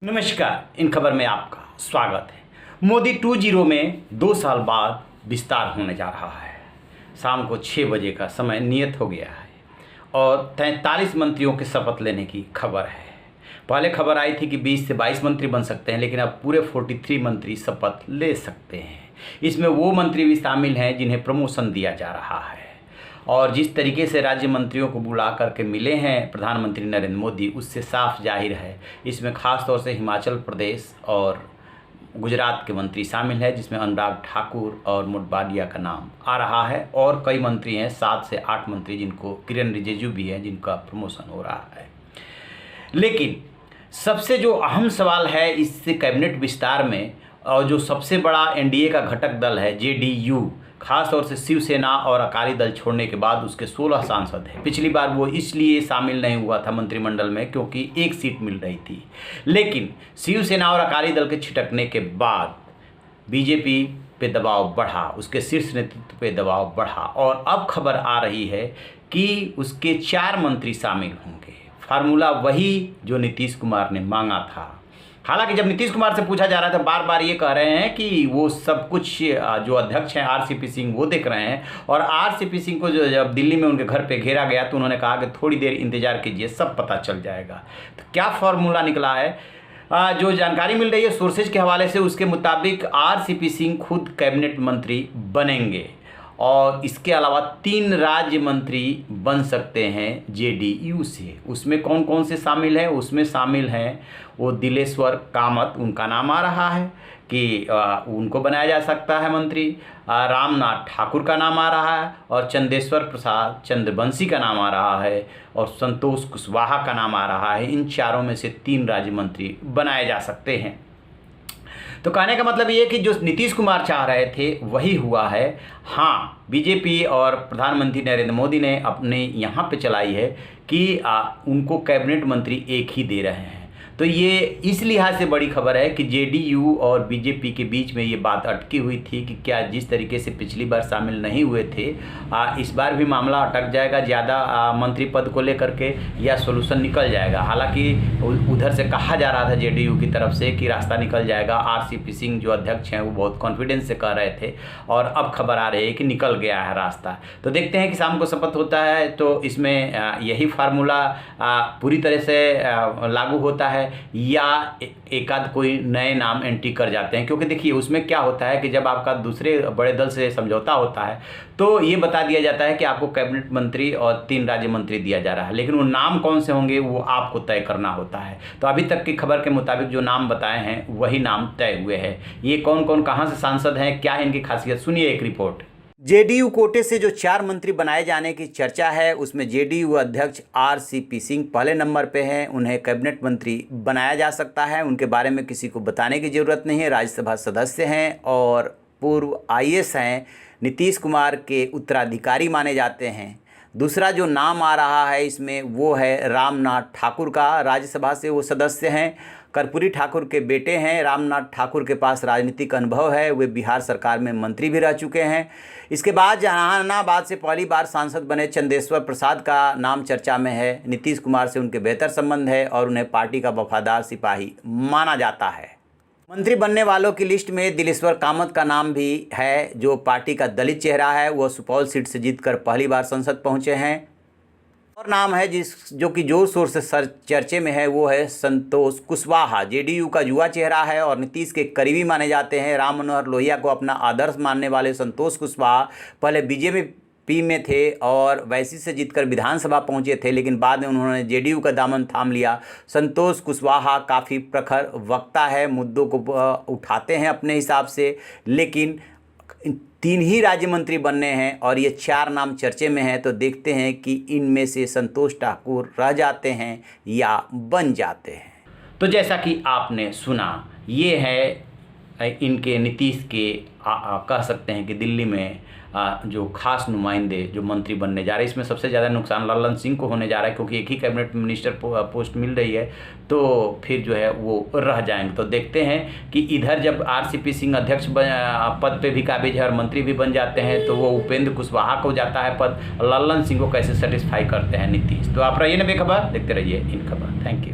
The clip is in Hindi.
नमस्कार, इन खबर में आपका स्वागत है। मोदी 2.0 में 2 साल बाद विस्तार होने जा रहा है। शाम को 6 बजे का समय नियत हो गया है और 43 मंत्रियों के शपथ लेने की खबर है। पहले खबर आई थी कि 20 से 22 मंत्री बन सकते हैं, लेकिन अब पूरे 43 मंत्री शपथ ले सकते हैं। इसमें वो मंत्री भी शामिल हैं जिन्हें प्रमोशन दिया जा रहा है। और जिस तरीके से राज्य मंत्रियों को बुला करके मिले हैं प्रधानमंत्री नरेंद्र मोदी, उससे साफ जाहिर है इसमें खास तौर से हिमाचल प्रदेश और गुजरात के मंत्री शामिल हैं, जिसमें अनुराग ठाकुर और मोडवाडिया का नाम आ रहा है। और कई मंत्री हैं, 7 से 8 मंत्री, जिनको किरण रिजिजू भी हैं, जिनका प्रमोशन हो रहा है। लेकिन सबसे जो अहम सवाल है इस कैबिनेट विस्तार में, और जो सबसे बड़ा एनडीए का घटक दल है जेडीयू, खास तौर से शिवसेना और अकाली दल छोड़ने के बाद उसके 16 सांसद हैं। पिछली बार वो इसलिए शामिल नहीं हुआ था मंत्रिमंडल में क्योंकि एक सीट मिल रही थी, लेकिन शिवसेना और अकाली दल के छिटकने के बाद बीजेपी पे दबाव बढ़ा, उसके शीर्ष नेतृत्व पे दबाव बढ़ा और अब खबर आ रही है कि उसके 4 मंत्री शामिल होंगे। फार्मूला वही जो नीतीश कुमार ने मांगा था। हालांकि जब नीतीश कुमार से पूछा जा रहा था, बार बार ये कह रहे हैं कि वो सब कुछ जो अध्यक्ष हैं आरसीपी सिंह वो देख रहे हैं। और आरसीपी सिंह को जब दिल्ली में उनके घर पे घेरा गया तो उन्होंने कहा कि थोड़ी देर इंतजार कीजिए, सब पता चल जाएगा। तो क्या फॉर्मूला निकला है, जो जानकारी मिल रही है सोर्सेज के हवाले से, उसके मुताबिक आरसीपी सिंह खुद कैबिनेट मंत्री बनेंगे और इसके अलावा 3 राज्य मंत्री बन सकते हैं जेडीयू से। उसमें कौन कौन से शामिल हैं? उसमें शामिल हैं वो दिलेश्वर कामत, उनका नाम आ रहा है कि उनको बनाया जा सकता है मंत्री। रामनाथ ठाकुर का नाम आ रहा है और चंदेश्वर प्रसाद चंद्रवंशी का नाम आ रहा है और संतोष कुशवाहा का नाम आ रहा है। इन चारों में से 3 राज्य मंत्री बनाए जा सकते हैं। तो कहने का मतलब ये कि जो नीतीश कुमार चाह रहे थे वही हुआ है। हाँ, बीजेपी और प्रधानमंत्री नरेंद्र मोदी ने अपने यहाँ पे चलाई है कि उनको कैबिनेट मंत्री एक ही दे रहे हैं। तो ये इस लिहाज से बड़ी खबर है कि जेडीयू और बीजेपी के बीच में ये बात अटकी हुई थी कि क्या जिस तरीके से पिछली बार शामिल नहीं हुए थे, इस बार भी मामला अटक जाएगा ज़्यादा मंत्री पद को लेकर के, या सोल्यूशन निकल जाएगा। हालांकि उधर से कहा जा रहा था जेडीयू की तरफ से कि रास्ता निकल जाएगा। आरसीपी सिंह जो अध्यक्ष हैं वो बहुत कॉन्फिडेंस से कह रहे थे और अब खबर आ रही है कि निकल गया है रास्ता। तो देखते हैं कि शाम को शपथ होता है तो इसमें यही फार्मूला पूरी तरह से लागू होता है या एक आध कोई नए नाम एंट्री कर जाते हैं। क्योंकि देखिए उसमें क्या होता है कि जब आपका दूसरे बड़े दल से समझौता होता है तो ये बता दिया जाता है कि आपको कैबिनेट मंत्री और 3 राज्य मंत्री दिया जा रहा है, लेकिन वो नाम कौन से होंगे वो आपको तय करना होता है। तो अभी तक की खबर के मुताबिक जो नाम बताए हैं वही नाम तय हुए हैं। ये कौन कौन कहाँ से सांसद हैं, क्या है इनकी खासियत, सुनिए एक रिपोर्ट। जेडीयू कोटे से जो 4 मंत्री बनाए जाने की चर्चा है उसमें जेडीयू अध्यक्ष आरसीपी सिंह पहले नंबर पे हैं। उन्हें कैबिनेट मंत्री बनाया जा सकता है, उनके बारे में किसी को बताने की ज़रूरत नहीं है। राज्यसभा सदस्य हैं और पूर्व आईएएस हैं, नीतीश कुमार के उत्तराधिकारी माने जाते हैं। दूसरा जो नाम आ रहा है इसमें वो है रामनाथ ठाकुर का, राज्यसभा से वो सदस्य हैं। कर्पूरी ठाकुर के बेटे हैं। रामनाथ ठाकुर के पास राजनीतिक अनुभव है, वे बिहार सरकार में मंत्री भी रह चुके हैं। इसके बाद जहानाबाद से पहली बार सांसद बने चंदेश्वर प्रसाद का नाम चर्चा में है। नीतीश कुमार से उनके बेहतर संबंध है और उन्हें पार्टी का वफादार सिपाही माना जाता है। मंत्री बनने वालों की लिस्ट में दिलेश्वर कामत का नाम भी है, जो पार्टी का दलित चेहरा है। वह सुपौल सीट से जीतकर पहली बार संसद पहुंचे हैं। और नाम है जो कि जोर शोर से चर्चे में है, वो है संतोष कुशवाहा। जेडीयू का युवा चेहरा है और नीतीश के करीबी माने जाते हैं। राम मनोहर लोहिया को अपना आदर्श मानने वाले संतोष कुशवाहा पहले बीजेपी में थे और वैसी से जीतकर विधानसभा पहुंचे थे, लेकिन बाद में उन्होंने जेडीयू का दामन थाम लिया। संतोष कुशवाहा काफ़ी प्रखर वक्ता है, मुद्दों को उठाते हैं अपने हिसाब से, लेकिन 3 ही राज्य मंत्री बनने हैं और ये 4 नाम चर्चे में हैं। तो देखते हैं कि इनमें से संतोष ठाकुर रह जाते हैं या बन जाते हैं। तो जैसा कि आपने सुना, ये है इनके नीतीश के कह सकते हैं कि दिल्ली में जो खास नुमाइंदे जो मंत्री बनने जा रहे हैं। इसमें सबसे ज़्यादा नुकसान लल्लन सिंह को होने जा रहा है, क्योंकि एक ही कैबिनेट मिनिस्टर पोस्ट मिल रही है तो फिर जो है वो रह जाएंगे। तो देखते हैं कि इधर जब आरसीपी सिंह अध्यक्ष पद पे भी काबिज है और मंत्री भी बन जाते हैं तो वो उपेंद्र कुशवाहा को जाता है पद, लल्लन सिंह को कैसे सेटिस्फाई करते हैं नीतीश। तो आप रहिए ना बेखबर, देखते रहिए इन खबर। Thank you.